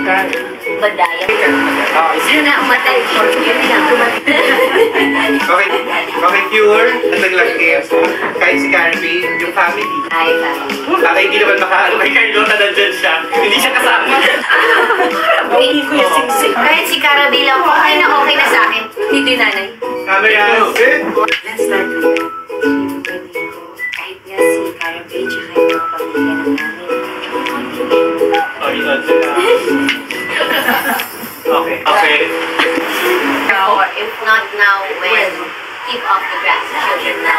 Badaya. Okay, Yun na, matay ko. Yun na, okay, okay, pure, at naglagkip. Kahit si Carby, yung family. Ay, Baka hindi naman makaano kay Carlota nandyan siya. Hindi siya kasama. Wait ko yung singsing. Kahit si Cara bilang okay na sa akin. Dito yung nanay. Camera, sit. Let's start with kahit nga si Cara Bay, tsaka yung mga pamilya ng namin. Okay, okay. Or if not now, when? Keep off the grass. Children na.